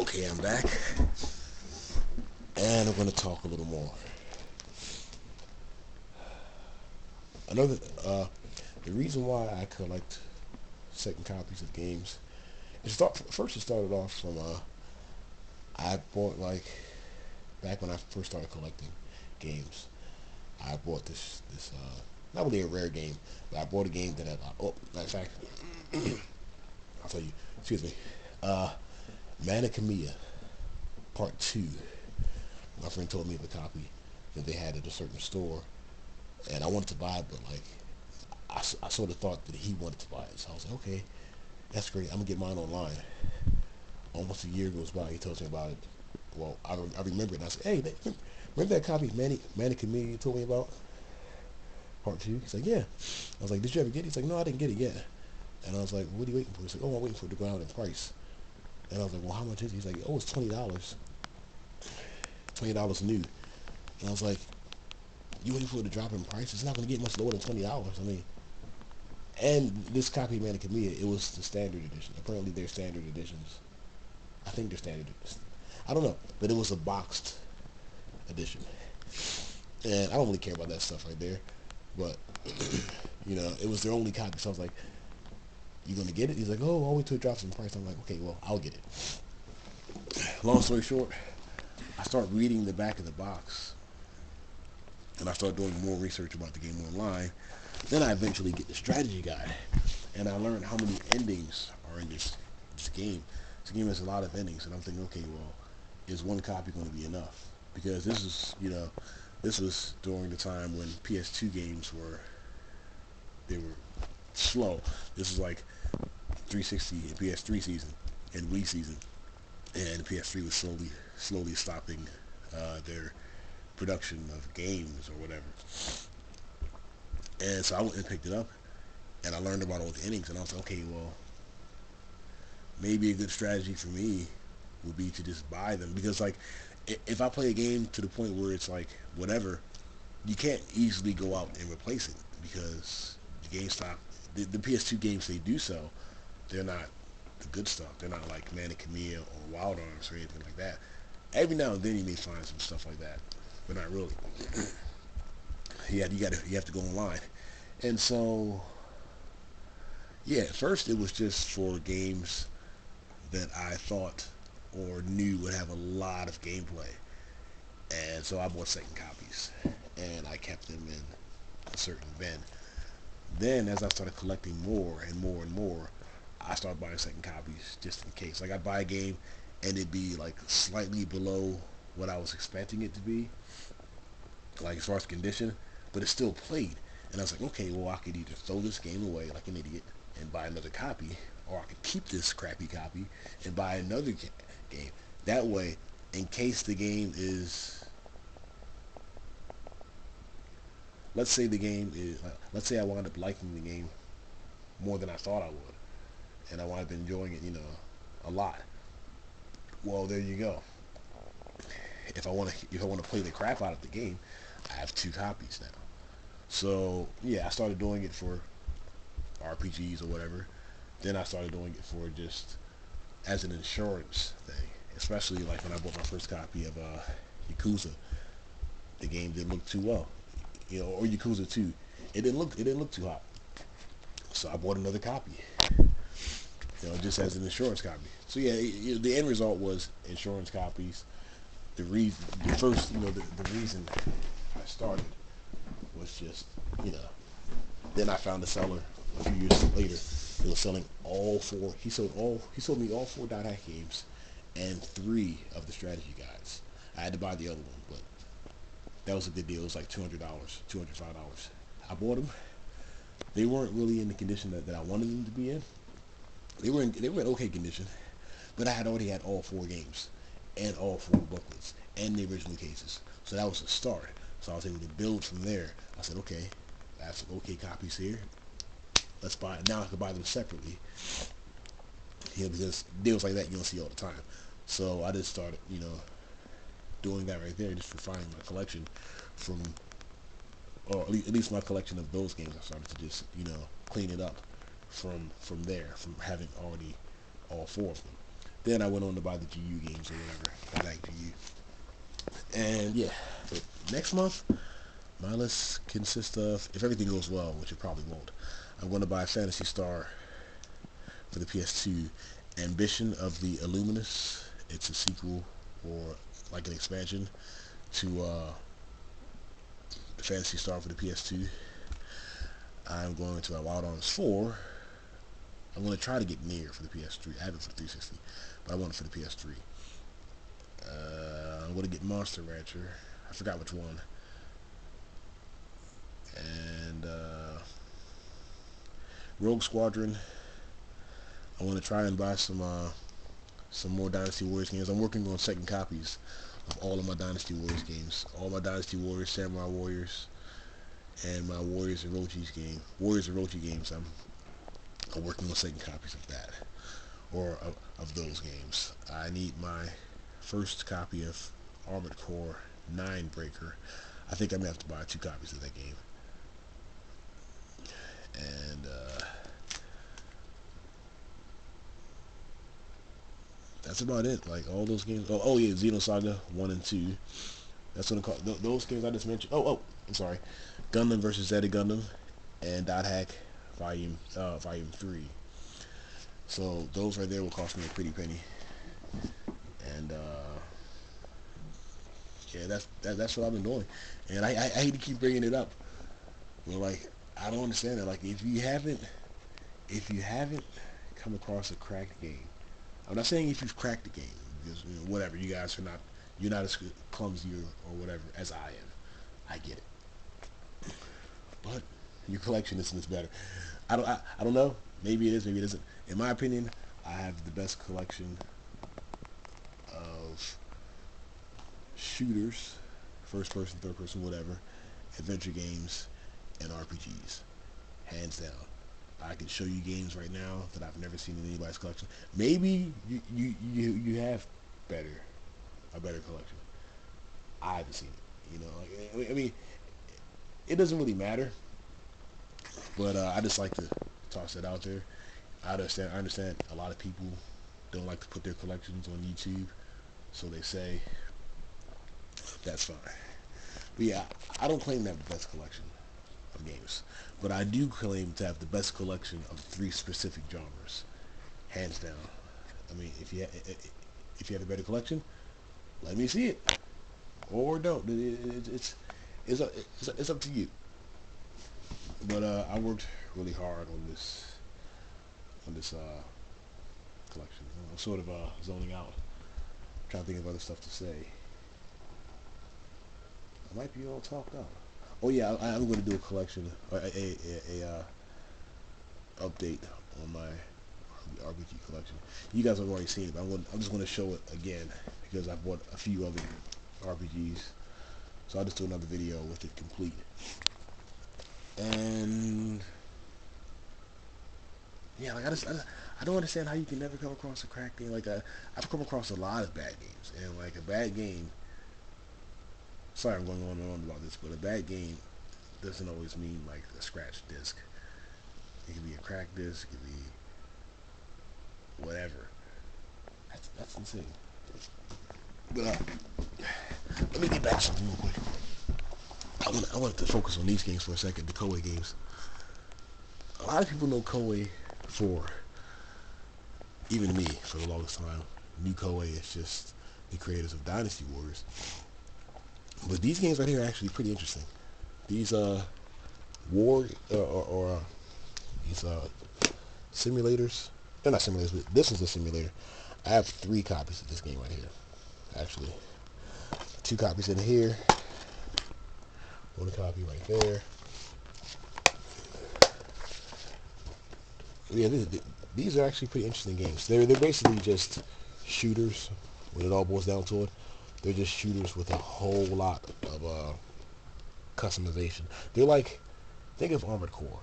Okay, I'm back, and I'm going to talk a little more. Another, the reason why I collect second copies of games, first it started off from, I bought back when I first started collecting games, I bought not really a rare game, but I bought a game that matter of fact, I'll tell you, excuse me, uh, Manakamiya Part 2. My friend told me of a copy that they had at a certain store, and I wanted to buy it, but I sort of thought that he wanted to buy it, so I was like, okay, that's great. I'm gonna get mine online. Almost a year goes by. He tells me about it. Well, I remember it, and I said, hey, remember that copy of Manic Comedian you told me about, Part 2? He's like, yeah. I was like, did you ever get it? He's like, no, I didn't get it yet. And I was like, what are you waiting for? He's like, oh, I'm waiting for it to go out in price. And I was like, well, how much is it? He's like, oh, it's $20. $20 new. And I was like, you waiting for it to drop in price? It's not going to get much lower than $20. I mean, and this copy of Manic Comedian, it was the standard edition. Apparently, they're standard editions. I think they're standard. I don't know, but it was a boxed edition, and I don't really care about that stuff right there. But it was their only copy, so I was like, "You gonna get it?" He's like, "Oh, I'll wait till it drops in price." I'm like, "Okay, well, I'll get it." Long story short, I start reading the back of the box, and I start doing more research about the game online. Then I eventually get the strategy guide, and I learned how many endings are in this game. This game has a lot of endings, and I'm thinking, okay, well, is one copy going to be enough? Because this was during the time when PS2 games they were slow. This is like 360 and PS3 season and Wii season, and PS3 was slowly stopping their production of games or whatever. And so I went and picked it up, and I learned about all the endings, and I was like, okay, well, maybe a good strategy for me would be to just buy them, because if I play a game to the point where it's like whatever, you can't easily go out and replace it, because the PS2 games they do sell, they're not the good stuff. They're not like Manic Camille or Wild Arms or anything like that. Every now and then you may find some stuff like that, but not really. You have to go online, and so yeah. At first, it was just for games that I thought or knew would have a lot of gameplay, and so I bought second copies, and I kept them in a certain bin. Then, as I started collecting more and more and more, I started buying second copies just in case. Like, I'd buy a game, and it'd be like slightly below what I was expecting it to be, like as far as condition, but it still played. And I was like, okay, well, I could either throw this game away like an idiot and buy another copy, or I could keep this crappy copy and buy another game. That way, in case the game is, let's say I wound up liking the game more than I thought I would, and I wound up enjoying it, a lot. Well, there you go. If I want to play the crap out of the game, I have two copies now. So yeah, I started doing it for RPGs or whatever. Then I started doing it for just as an insurance thing, especially like when I bought my first copy of Yakuza. The game didn't look too well, or Yakuza 2. It didn't look too hot, so I bought another copy, just as an insurance copy. So yeah, the end result was insurance copies. The first, the reason I started was just, you know, then I found a seller a few years later. He was selling all four. He sold me all four Dot Hack games and three of the strategy guides. I had to buy the other one, but that was a good deal. It was like $200, $205. I bought them. They weren't really in the condition that I wanted them to be in. They were in okay condition, but I had already had all four games and all four booklets and the original cases. So that was a start. So I was able to build from there. I said, okay, I have some okay copies here. Let's buy it. Now I can buy them separately. Because deals like that you don't see all the time. So I just started, doing that right there, just refining my collection from, or at least my collection of those games. I started to just, clean it up from there, from having already all four of them. Then I went on to buy the GU games or whatever. I like GU. And yeah, but next month, my list consists of, if everything goes well, which it probably won't, I'm going to buy Phantasy Star for the PS2, Ambition of the Illuminous. It's a sequel or like an expansion to Phantasy Star for the PS2. I'm going to Wild Arms 4. I'm going to try to get Nier for the PS3. I have it for the 360, but I want it for the PS3. I'm going to get Monster Rancher. I forgot which one. And Rogue Squadron. I want to try and buy some more Dynasty Warriors games. I'm working on second copies of all of my Dynasty Warriors games. All my Dynasty Warriors, Samurai Warriors, and my Warriors and Orochi games. I'm working on second copies of that, or of those games. I need my first copy of Armored Core 9 Breaker. I think I'm going to have to buy 2 copies of that game. And that's about it. Like all those games. Oh yeah, Xenosaga 1 and 2. That's what I call those games I just mentioned. I'm sorry. Gundam vs. Zeta Gundam and Dot Hack Volume 3. So those right there will cost me a pretty penny. And yeah, that's what I've been doing. And I hate to keep bringing it up, but like I don't understand it. Like if you haven't come across a cracked game, I'm not saying if you've cracked the game, because whatever, you're not as clumsy or whatever as I am. I get it, but your collection is better. I don't know. Maybe it is. Maybe it isn't. In my opinion, I have the best collection of shooters, first person, third person, whatever, adventure games, and RPGs, hands down. I can show you games right now that I've never seen in anybody's collection. Maybe you have a better collection. I haven't seen it. I mean, it doesn't really matter, but I just like to toss that out there. I understand a lot of people don't like to put their collections on YouTube, so they say. That's fine. But yeah, I don't claim to have the best collection of games, but I do claim to have the best collection of 3 specific genres, hands down. I mean, if you have a better collection, let me see it, or don't. It's up to you. But I worked really hard on this collection. I'm sort of zoning out, trying to think of other stuff to say. I might be all talked out. Oh yeah, I'm going to do a collection, a update on my RPG collection. You guys have already seen it, but I'm just going to show it again because I've bought a few other RPGs. So I'll just do another video with it complete. And yeah, like I don't understand how you can never come across a cracked game. Like I've come across a lot of bad games, and like a bad game. Sorry, I'm going on and on about this, but a bad game doesn't always mean like a scratched disc. It could be a cracked disc. It could be whatever. That's insane. But let me get back to something real quick. I wanted to focus on these games for a second, the Koei games. A lot of people know Koei for, even me, for the longest time, knew Koei as just the creators of Dynasty Warriors. But these games right here are actually pretty interesting. These these simulators. They're not simulators, but this is a simulator. I have 3 copies of this game right here. Actually, 2 copies in here. 1 copy right there. Yeah, these are actually pretty interesting games. They're basically just shooters. When it all boils down to it, they're just shooters with a whole lot of customization. They're like, think of Armored Core,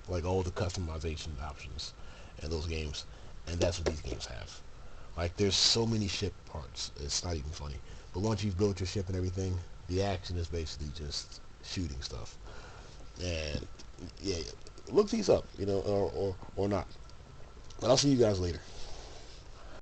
like all the customization options in those games, and that's what these games have. Like there's so many ship parts, it's not even funny. But once you've built your ship and everything, the action is basically just shooting stuff. And yeah, look these up, or not. But I'll see you guys later.